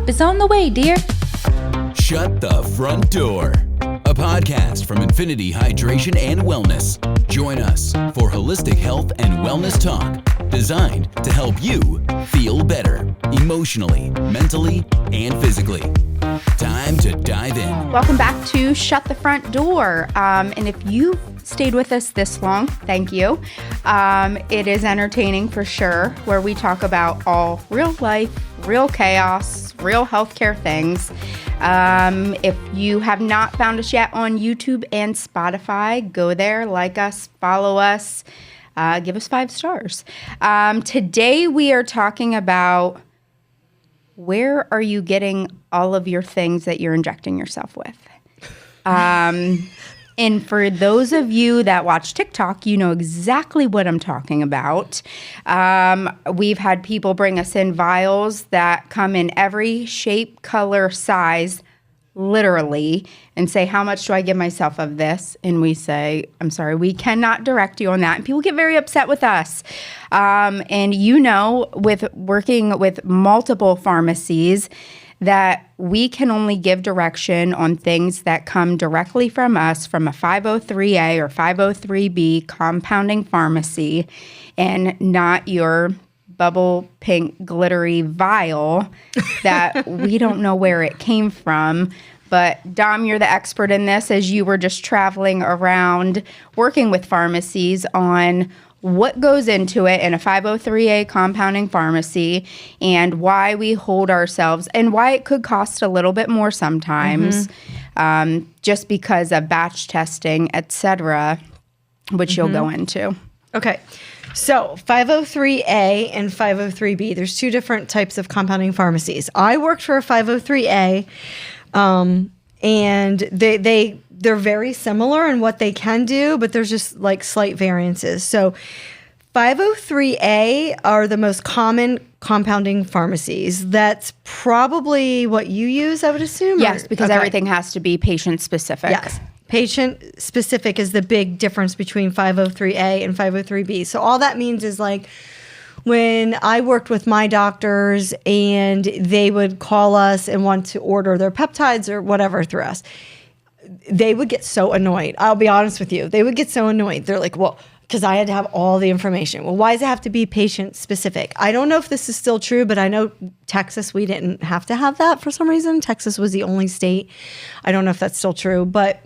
Help is on the way, dear. Shut the Front Door, a podcast from Infinity Hydration and Wellness. Join us for holistic health and wellness talk designed to help you feel better emotionally, mentally, and physically. Time to dive in. Welcome back to Shut the Front Door. And if you stayed with us this long, thank you. It is entertaining for sure, where we talk about all real life, real chaos, real healthcare things. If you have not found us yet on YouTube and Spotify, go there, like us, follow us, give us 5 stars. Today we are talking about where are you getting all of your things that you're injecting yourself with? And for those of you that watch TikTok, you know exactly what I'm talking about. We've had people bring us in vials that come in every shape, color, size, literally, and say, how much do I give myself of this? And we say, I'm sorry, we cannot direct you on that. And people get very upset with us. And you know, with working with multiple pharmacies, that we can only give direction on things that come directly from us, from a 503A or 503B compounding pharmacy, and not your bubble pink glittery vial that we don't know where it came from. But Dom, you're the expert in this, as you were just traveling around working with pharmacies on what goes into it in a 503A compounding pharmacy and why we hold ourselves and why it could cost a little bit more sometimes, just because of batch testing, et cetera, which you'll go into. Okay. So 503A and 503B, there's 2 different types of compounding pharmacies. I worked for a 503A, and they're very similar in what they can do, but there's just like slight variances. So 503A are the most common compounding pharmacies. That's probably what you use, I would assume? Yes, because everything has to be patient specific. Yes. Patient specific is the big difference between 503A and 503B. So all that means is like when I worked with my doctors and they would call us and want to order their peptides or whatever through us, they would get so annoyed. I'll be honest with you. They would get so annoyed. They're like, well, because I had to have all the information. Well, why does it have to be patient specific? I don't know if this is still true, but I know Texas, we didn't have to have that for some reason. Texas was the only state. I don't know if that's still true, but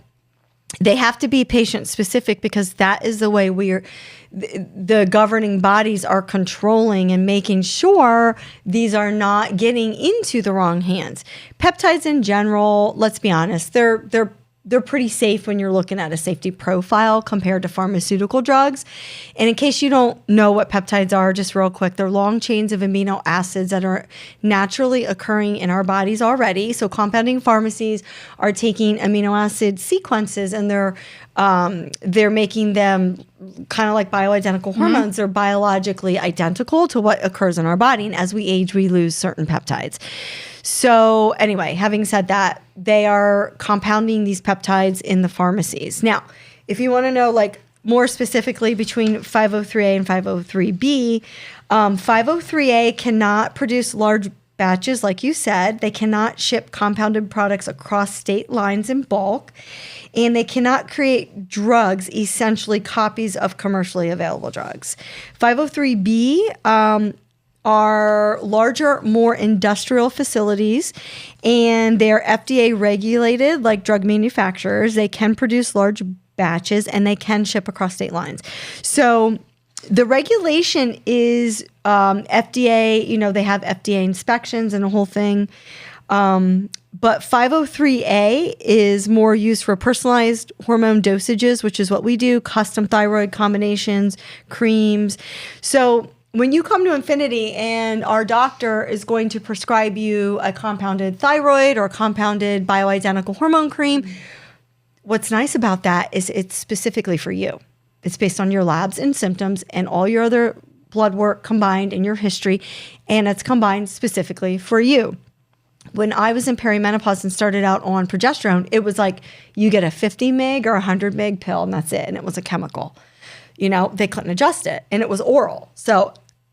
they have to be patient specific because that is the way the governing bodies are controlling and making sure these are not getting into the wrong hands. Peptides in general, let's be honest, they're pretty safe when you're looking at a safety profile compared to pharmaceutical drugs. And in case you don't know what peptides are, just real quick, they're long chains of amino acids that are naturally occurring in our bodies already. So compounding pharmacies are taking amino acid sequences and they're making them kind of like bioidentical hormones. They're biologically identical to what occurs in our body. And as we age, we lose certain peptides. So anyway, having said that, they are compounding these peptides in the pharmacies. Now, if you want to know like more specifically between 503A and 503B, 503A cannot produce large batches, like you said. They cannot ship compounded products across state lines in bulk, and they cannot create drugs, essentially copies of commercially available drugs. 503B are larger, more industrial facilities, and they're FDA regulated like drug manufacturers. They can produce large batches and they can ship across state lines. So the regulation is FDA, they have FDA inspections and a whole thing. But 503A is more used for personalized hormone dosages, which is what we do, custom thyroid combinations, creams. So when you come to Infinity and our doctor is going to prescribe you a compounded thyroid or a compounded bioidentical hormone cream, what's nice about that is it's specifically for you. It's based on your labs and symptoms and all your other blood work combined in your history, and it's combined specifically for you. When I was in perimenopause and started out on progesterone, it was like you get a 50 mg or 100 mg pill and that's it. And it was a chemical. They couldn't adjust it and it was oral. So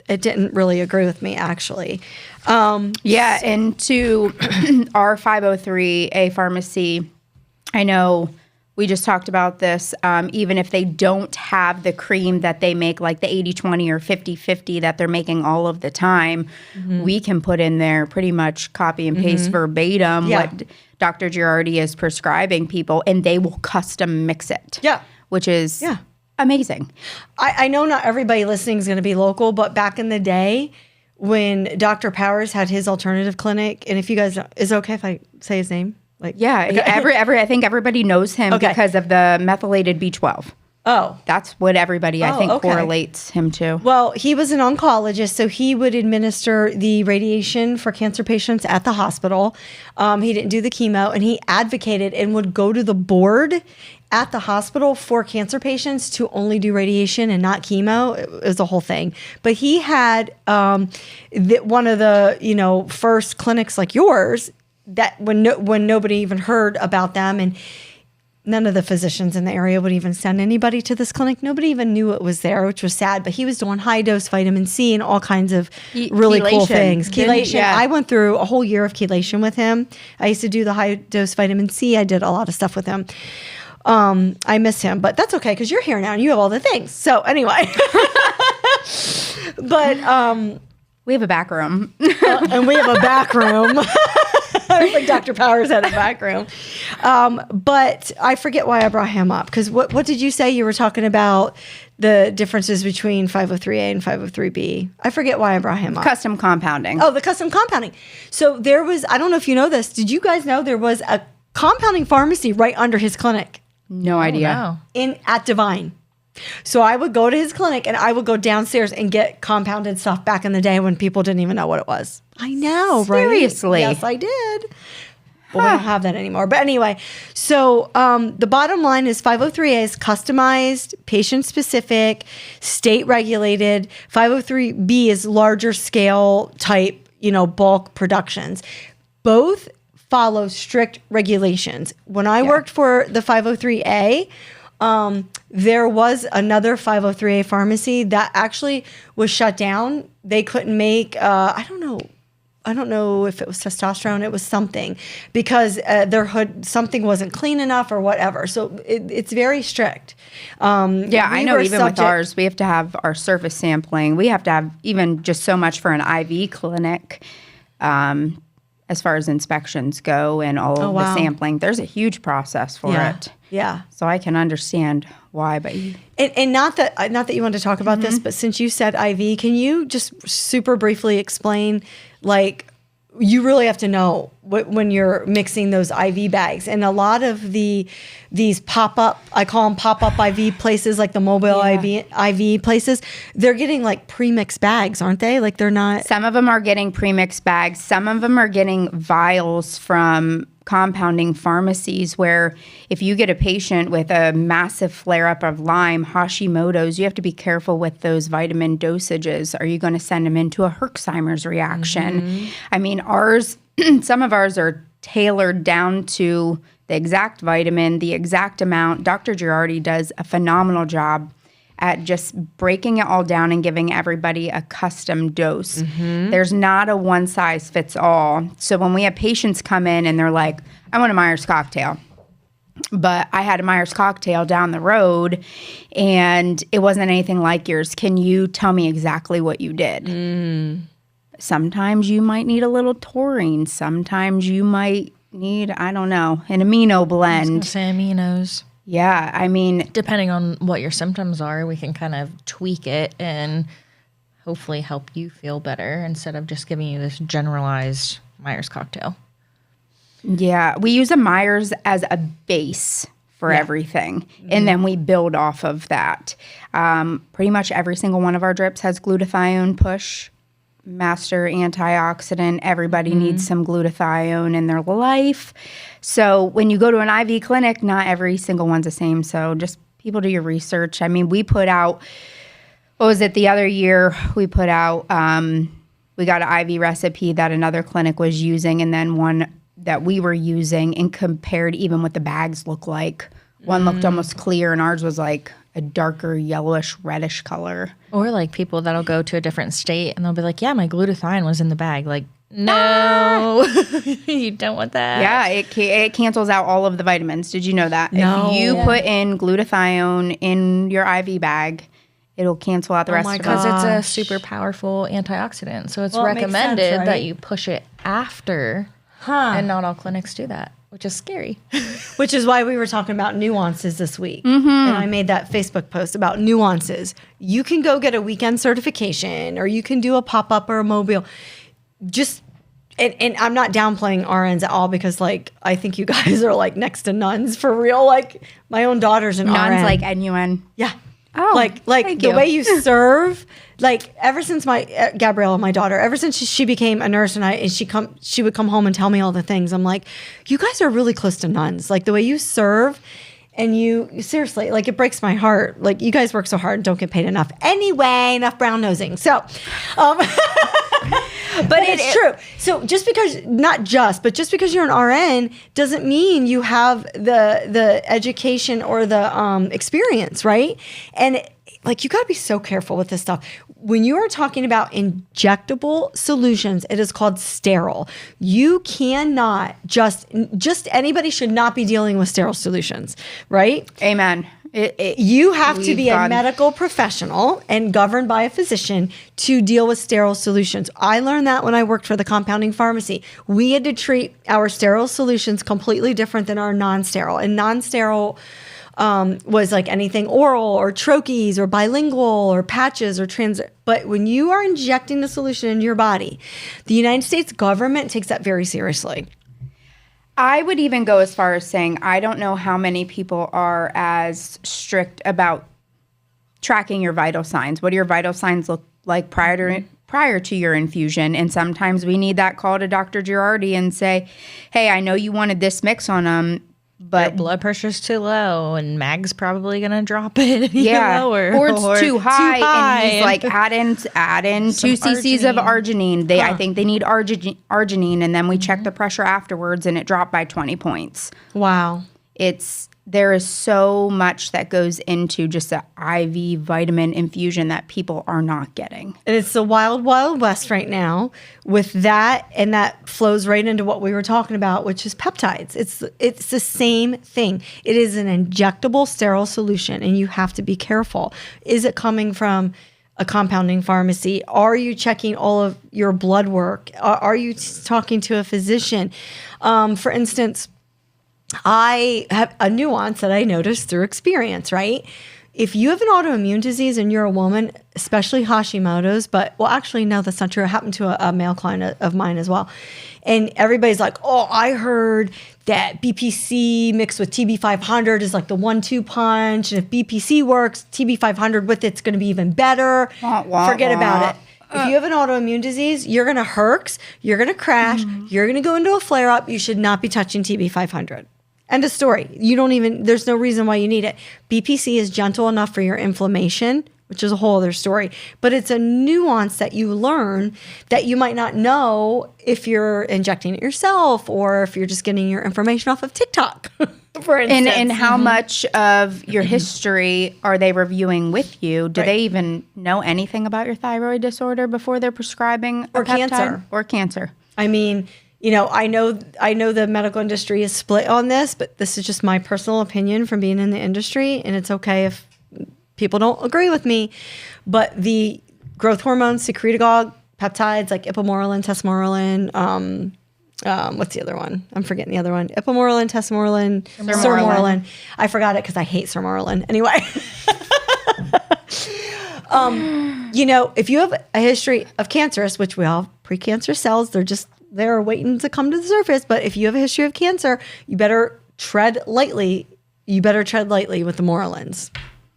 it didn't really agree with me, actually. Yeah, and to our 503A pharmacy, I know we just talked about this. Even if they don't have the cream that they make, like the 80-20 or 50-50 that they're making all of the time, we can put in there pretty much copy and paste verbatim what Dr. Girardi is prescribing people, and they will custom mix it. Yeah. Which is amazing. I know not everybody listening is going to be local, but back in the day when Dr. Powers had his alternative clinic, and if you guys, is it okay if I say his name? Like, I think everybody knows him because of the methylated B12. Oh. That's what everybody, I think, correlates him to. Well, he was an oncologist, so he would administer the radiation for cancer patients at the hospital. He didn't do the chemo, and he advocated and would go to the board at the hospital for cancer patients to only do radiation and not chemo. It was a whole thing. But he had one of the first clinics like yours that when nobody even heard about them, and none of the physicians in the area would even send anybody to this clinic. Nobody even knew it was there, which was sad. But he was doing high dose vitamin C and all kinds of really cool things. Chelation. Yeah. I went through a whole year of chelation with him. I used to do the high dose vitamin C. I did a lot of stuff with him. I miss him, but that's okay because you're here now and you have all the things. So anyway, but we have a back room, and we have a back room. Like Dr. Powers had a back room. But I forget why I brought him up. Because what did you say? You were talking about the differences between 503A and 503B. I forget why I brought him up. Custom compounding. Oh, the custom compounding. So there was, I don't know if you know this. Did you guys know there was a compounding pharmacy right under his clinic? No idea. No. At Divine. So I would go to his clinic and I would go downstairs and get compounded stuff back in the day when people didn't even know what it was. I know, right? Seriously? Yes, I did. Well, we don't have that anymore. But anyway, so the bottom line is 503A is customized, patient-specific, state-regulated. 503B is larger scale type, bulk productions. Both follow strict regulations. When I worked for the 503A, there was another 503A pharmacy that actually was shut down. They couldn't make, I don't know if it was testosterone, it was something, because their hood, something wasn't clean enough or whatever. So it's very strict. I know even with ours, we have to have our surface sampling. We have to have even just so much for an IV clinic. As far as inspections go and all of the sampling, there's a huge process for it. Yeah. So I can understand why, but and not that you want to talk about this, but since you said IV, can you just super briefly explain, like, you really have to know when you're mixing those IV bags, and a lot of these pop-up, I call them pop-up IV places, like the mobile IV places, they're getting like pre-mixed bags, aren't they? Like they're not. Some of them are getting pre-mixed bags. Some of them are getting vials from compounding pharmacies, where if you get a patient with a massive flare-up of Lyme, Hashimoto's, you have to be careful with those vitamin dosages. Are you going to send them into a Herxheimer's reaction? I mean, some of ours are tailored down to the exact vitamin, the exact amount. Dr. Girardi does a phenomenal job at just breaking it all down and giving everybody a custom dose. There's not a one size fits all. So when we have patients come in and they're like, I want a Myers cocktail, but I had a Myers cocktail down the road and it wasn't anything like yours. Can you tell me exactly what you did? Sometimes you might need a little taurine. Sometimes you might need, I don't know, an amino blend. I was gonna say aminos. Yeah, I mean, depending on what your symptoms are, we can kind of tweak it and hopefully help you feel better instead of just giving you this generalized Myers cocktail. Yeah, we use a Myers as a base for everything, and then we build off of that. Pretty much every single one of our drips has glutathione push, master antioxidant. Everybody needs some glutathione in their life. So when you go to an IV clinic, not every single one's the same. So just people do your research. I mean, we put out, what was it, the other year, we put out, we got an IV recipe that another clinic was using, and then one that we were using, and compared even what the bags look like. One looked almost clear, and ours was like a darker yellowish reddish color. Or like people that'll go to a different state and they'll be like, yeah, my glutathione was in the bag. Like, no, you don't want that. Yeah, it cancels out all of the vitamins. Did you know that? No. If you put in glutathione in your IV bag, it'll cancel out the rest of it. Because it's a super powerful antioxidant. So it's Well, it makes sense, recommended right? that you push it after. And not all clinics do that, which is scary. Which is why we were talking about nuances this week. And I made that Facebook post about nuances. You can go get a weekend certification, or you can do a pop-up or a mobile. Just, and I'm not downplaying RNs at all, because like, I think you guys are like next to nuns for real. Like my own daughter's an Nuns RN. like NUN. Yeah. Oh, like thank the you. way you serve, like ever since my Gabriella, my daughter, ever since she became a nurse, and she would come home and tell me all the things. I'm like, you guys are really close to nuns. Like the way you serve, and you seriously, like, it breaks my heart. Like, you guys work so hard and don't get paid enough. Anyway, enough brown nosing. So, but it's true. So just because you're an RN doesn't mean you have the education or the experience, right? And like, you got to be so careful with this stuff. When you are talking about injectable solutions, it is called sterile. You cannot just anybody should not be dealing with sterile solutions, right? Amen. You have to be a gone- medical professional and governed by a physician to deal with sterile solutions. I learned that when I worked for the compounding pharmacy. We had to treat our sterile solutions completely different than our non-sterile. And non-sterile was like anything oral or troches or bilingual or patches or But when you are injecting the solution into your body, the United States government takes that very seriously. I would even go as far as saying I don't know how many people are as strict about tracking your vital signs. What do your vital signs look like prior to your infusion? And sometimes we need that call to Dr. Girardi and say, hey, I know you wanted this mix on them, but Blood pressure's too low, and Mag's probably gonna drop it yeah, lower, or it's too high, and he's like, add in 2 cc's of arginine. I think they need arginine, and then we check the pressure afterwards, and it dropped by 20 points. Wow. There is so much that goes into just an IV vitamin infusion that people are not getting. And it's the wild, wild west right now with that, and that flows right into what we were talking about, which is peptides. It's the same thing. It is an injectable sterile solution, and you have to be careful. Is it coming from a compounding pharmacy? Are you checking all of your blood work? Are you talking to a physician? For instance, I have a nuance that I noticed through experience, right? If you have an autoimmune disease and you're a woman, especially Hashimoto's, actually, no, that's not true. It happened to a male client of mine as well. And everybody's like, oh, I heard that BPC mixed with TB500 is like the 1-2 punch. And if BPC works, TB500 with it's going to be even better. Forget about it. If you have an autoimmune disease, you're going to herx, you're going to crash, you're going to go into a flare-up. You should not be touching TB500. End of story. There's no reason why you need it. BPC is gentle enough for your inflammation, which is a whole other story. But it's a nuance that you learn that you might not know if you're injecting it yourself or if you're just getting your information off of TikTok, for instance. And how much of your history are they reviewing with you? Do they even know anything about your thyroid disorder before they're prescribing a peptide? Cancer. Or cancer. I mean, I know the medical industry is split on this, but this is just my personal opinion from being in the industry, and it's okay if people don't agree with me. But the growth hormones, secretagogue, peptides like ipamorelin, tesamorelin, what's the other one? I'm forgetting the other one. Ipamorelin, tesamorelin, sermorelin. I forgot it because I hate sermorelin. Anyway. If you have a history of cancerous, which we all have precancerous cells, they're waiting to come to the surface. But if you have a history of cancer, you better tread lightly. You better tread lightly with the Morelins.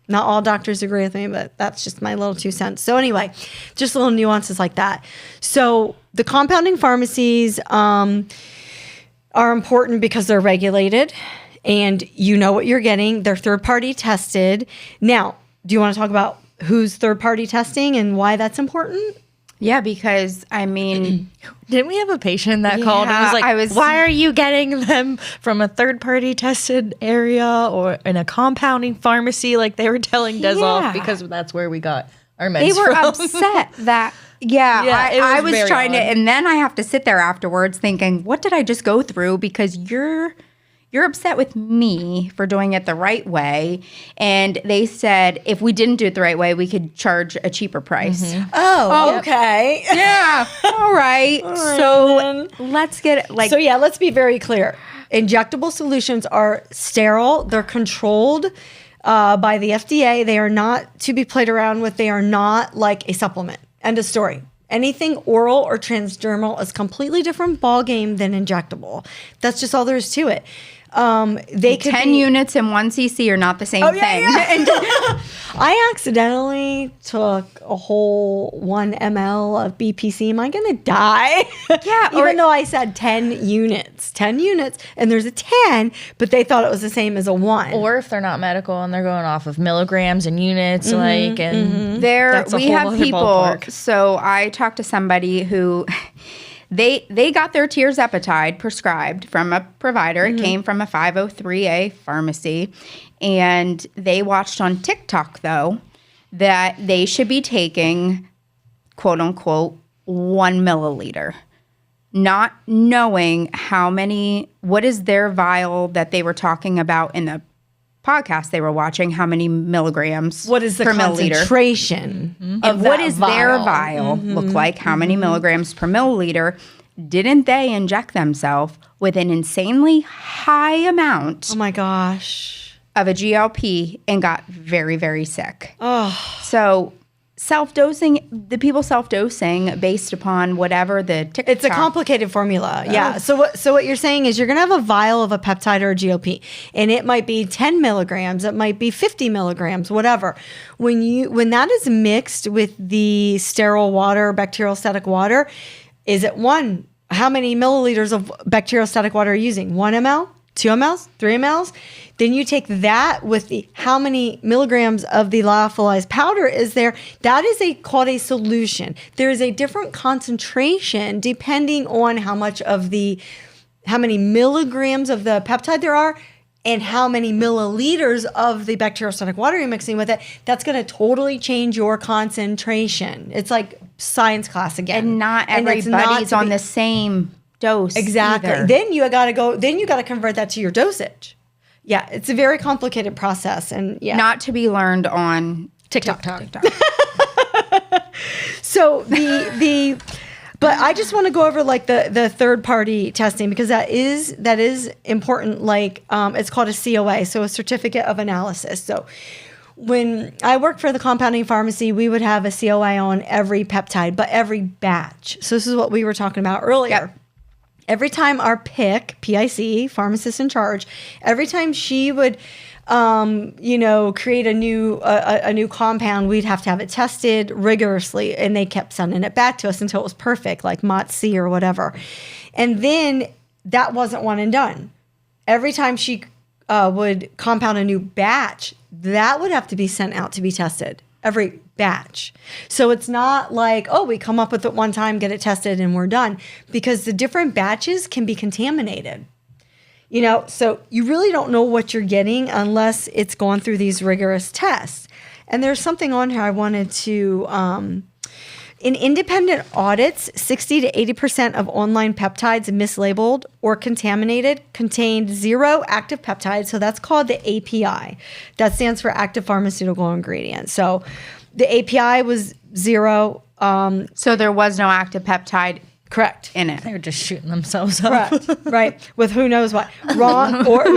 Not all doctors agree with me, but that's just my little 2 cents. So anyway, just little nuances like that. So the compounding pharmacies are important because they're regulated and you know what you're getting. They're third-party tested. Now, do you want to talk about who's third-party testing and why that's important? Yeah, because I mean, Didn't we have a patient that called and was like, why are you getting them from a third-party tested area or in a compounding pharmacy? Like they were telling Des off because that's where we got our meds they were from. upset that, I was trying to, and then I have to sit there afterwards thinking, what did I just go through? Because you're upset with me for doing it the right way. And they said if we didn't do it the right way, we could charge a cheaper price. Oh, okay. Yeah. All right. So let's get let's be very clear. Injectable solutions are sterile. They're controlled by the FDA. They are not to be played around with. They are not like a supplement. End of story. Anything oral or transdermal is completely different ball game than injectable. That's just all there is to it. They could 10 units and 1 cc are not the same thing. Yeah. I accidentally took a whole 1 ml of BPC. Am I going to die? Yeah. Even though I said 10 units, and there's a 10, but they thought it was the same as a 1. Or if they're not medical and they're going off of milligrams and units, we have people. Ballpark. So I talked to somebody who they got their tirzepatide prescribed from a provider. It came from a 503A pharmacy, and they watched on TikTok though that they should be taking quote unquote 1 milliliter, not knowing what is their vial that they were talking about in the podcast they were watching, how many milligrams what is the per milliliter. concentration of And what that is their vial look like? How many milligrams per milliliter? Didn't they inject themselves with an insanely high amount Oh my gosh. of a GLP and got very, very sick? Oh. So the people self-dosing based upon whatever the TikTok. It's a complicated formula. Yeah. So what you're saying is you're going to have a vial of a peptide or a GLP, and it might be 10 milligrams. It might be 50 milligrams, whatever. When that is mixed with the sterile water, bacteriostatic water, is it how many milliliters of bacteriostatic water are you using? 1 ml? 2 mLs, 3 mLs, then you take that with the how many milligrams of the lyophilized powder is there. That is called a solution. There is a different concentration depending on how many milligrams of the peptide there are and how many milliliters of the bacteriostatic water you're mixing with it. That's going to totally change your concentration. It's like science class again. And not everybody's on the same dose. Exactly. Either. Then you got to convert that to your dosage. Yeah, it's a very complicated process, and not to be learned on TikTok. So but I just want to go over like the third party testing because that is important. Like it's called a COA, so a certificate of analysis. So when I worked for the compounding pharmacy, we would have a COA on every peptide, but every batch. So this is what we were talking about earlier. Yep. Every time our PIC, pharmacist in charge, every time she would, create a new compound, we'd have to have it tested rigorously, and they kept sending it back to us until it was perfect, like MOTC or whatever. And then that wasn't one and done. Every time she would compound a new batch, that would have to be sent out to be tested. Every batch. So it's not like, we come up with it one time, get it tested, and we're done. Because the different batches can be contaminated. So you really don't know what you're getting unless it's gone through these rigorous tests. And there's something on here I wanted to, in independent audits, 60 to 80% of online peptides mislabeled or contaminated contained 0 active peptides. So that's called the API. That stands for active pharmaceutical ingredient. So the API was 0. So there was no active peptide correct in it. They were just shooting themselves up. Correct. Right. With who knows what. Wrong or it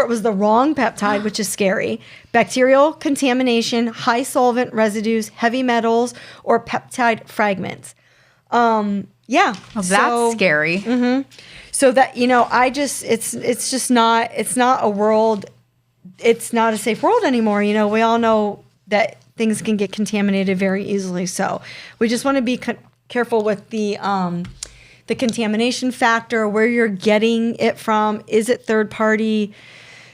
was the wrong peptide, which is scary. Bacterial contamination, high solvent residues, heavy metals, or peptide fragments. Well, that's scary. Mm-hmm. So that it's not a world. It's not a safe world anymore. We all know that things can get contaminated very easily. So we just want to be careful with the contamination factor, where you're getting it from. Is it third party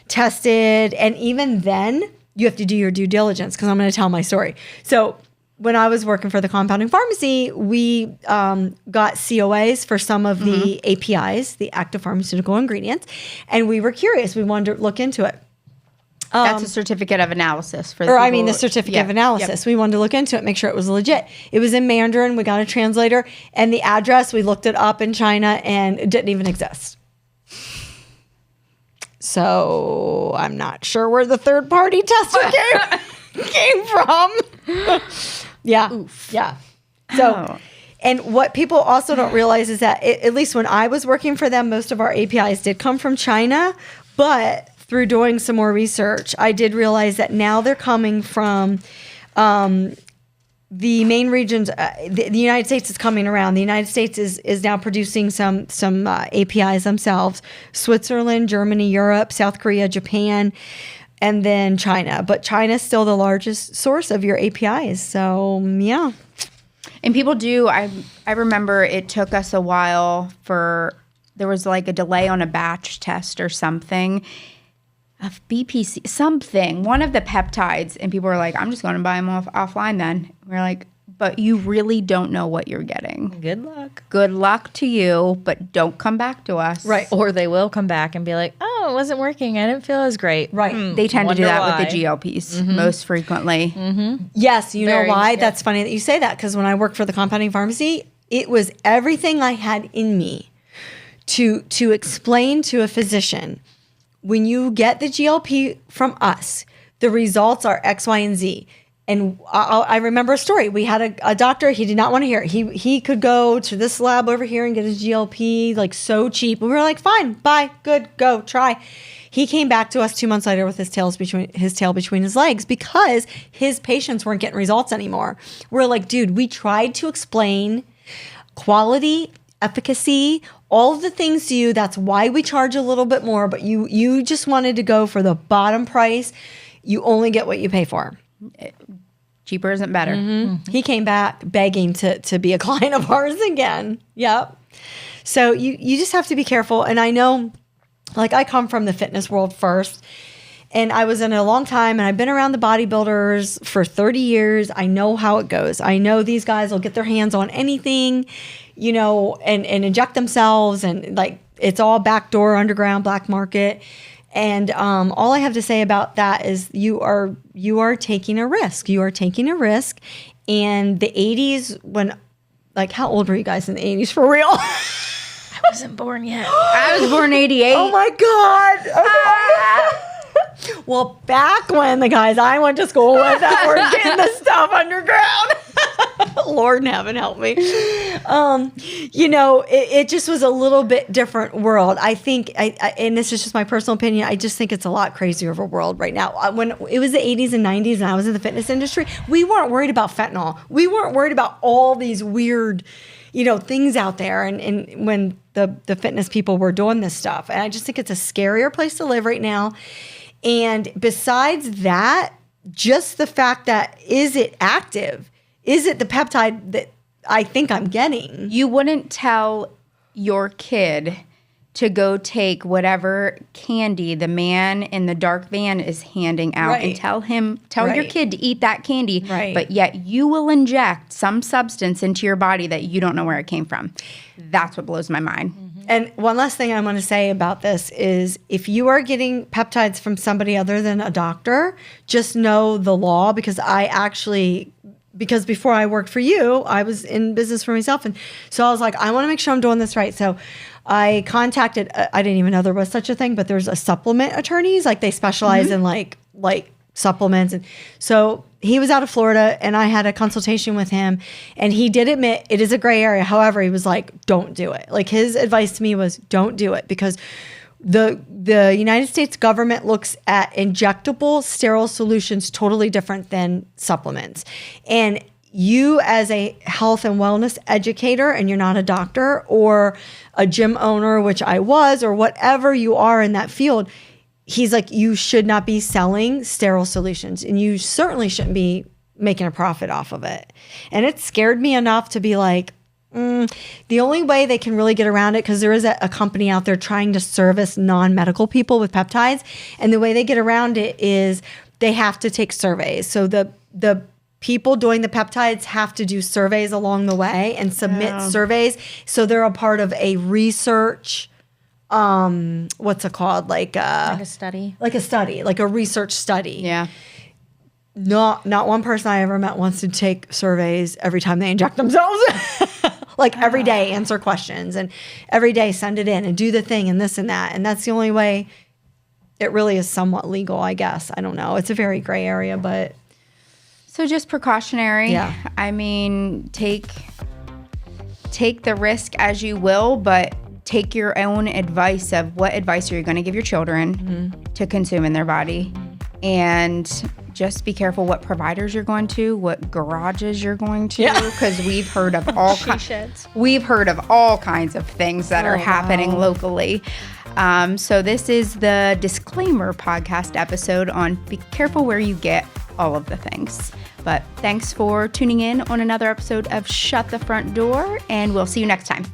tested? And even then, you have to do your due diligence, because I'm going to tell my story. So when I was working for the compounding pharmacy, we got COAs for some of the APIs, the active pharmaceutical ingredients, and we were curious. We wanted to look into it. That's a certificate of analysis for the certificate of analysis. We wanted to look into it, make sure it was legit. It was in Mandarin. We got a translator, and the address, we looked it up in China, and it didn't even exist. So I'm not sure where the third-party tester came from. Yeah. Oof. Yeah. So, and what people also don't realize is that at least when I was working for them, most of our APIs did come from China, but through doing some more research, I did realize that now they're coming from the main regions. The United States is coming around. The United States is now producing some APIs themselves. Switzerland, Germany, Europe, South Korea, Japan, and then China. But China is still the largest source of your APIs. So, yeah. And people do, I remember it took us a while there was like a delay on a batch test or something of BPC, something, one of the peptides. And people were like, I'm just going to buy them offline then. We're like, but you really don't know what you're getting. Good luck. Good luck to you, but don't come back to us. Right. Or they will come back and be like, oh, it wasn't working. I didn't feel as great. Right. They tend to do that with the GLPs most frequently. Yes. You know why? That's funny that you say that, because when I worked for the compounding pharmacy, it was everything I had in me to explain to a physician, when you get the GLP from us, the results are X, Y, and Z. And I remember a story. We had a doctor. He did not want to hear it. He could go to this lab over here and get his GLP like so cheap. We were like, fine, bye, good, go, try. He came back to us 2 months later with his tail between his legs because his patients weren't getting results anymore. We're like, dude, we tried to explain quality, efficacy, all of the things to you. That's why we charge a little bit more. But you just wanted to go for the bottom price. You only get what you pay for. Cheaper isn't better. He came back begging to be a client of ours again. Yep. So you just have to be careful. And I know, like, I come from the fitness world first, and I was in it a long time, and I've been around the bodybuilders for 30 years. I know how it goes. I know these guys will get their hands on anything, you know, and inject themselves, and like it's all backdoor, underground, black market. And all I have to say about that is you are taking a risk. You are taking a risk. And the 80s, when, like, how old were you guys in the 80s for real? I wasn't born yet. I was born 88. Oh my God. Okay. Well, back when the guys I went to school with that were getting this stuff underground. Lord in heaven help me. You know, it just was a little bit different world. I think, and this is just my personal opinion, I just think it's a lot crazier of a world right now. When it was the 80s and 90s and I was in the fitness industry, we weren't worried about fentanyl. We weren't worried about all these weird, you know, things out there. And when the fitness people were doing this stuff. And I just think it's a scarier place to live right now. And besides that, just the fact that, is it active? Is it the peptide that I think I'm getting? You wouldn't tell your kid to go take whatever candy the man in the dark van is handing out and tell your kid to eat that candy. Right. But yet you will inject some substance into your body that you don't know where it came from. That's what blows my mind. And one last thing I want to say about this is, if you are getting peptides from somebody other than a doctor, just know the law, because because before I worked for you, I was in business for myself. And so I was like, I want to make sure I'm doing this right. So I contacted, I didn't even know there was such a thing, but there's a supplement attorneys, like they specialize in like supplements. And so he was out of Florida, and I had a consultation with him, and he did admit it is a gray area. However, he was like, don't do it. Like, his advice to me was, don't do it, because the United States government looks at injectable sterile solutions totally different than supplements. And you, as a health and wellness educator, and you're not a doctor or a gym owner, which I was, or whatever you are in that field, he's like, you should not be selling sterile solutions, and you certainly shouldn't be making a profit off of it. And it scared me enough to be like, the only way they can really get around it, because there is a company out there trying to service non-medical people with peptides, and the way they get around it is they have to take surveys. So the people doing the peptides have to do surveys along the way and submit surveys. So they're a part of a research, what's it called? Like a study. Like a study, like a research study. Yeah. Not one person I ever met wants to take surveys every time they inject themselves. Like every day answer questions and every day send it in and do the thing and this and that. And that's the only way it really is somewhat legal, I guess. I don't know. It's a very gray area, but. So just precautionary. Yeah. I mean, take the risk as you will, but take your own advice of what advice are you going to give your children to consume in their body. And just be careful what providers you're going to, what garages you're going to, because we've heard of all kinds of things that are happening locally. So this is the disclaimer podcast episode on be careful where you get all of the things. But thanks for tuning in on another episode of Shut the Front Door, and we'll see you next time.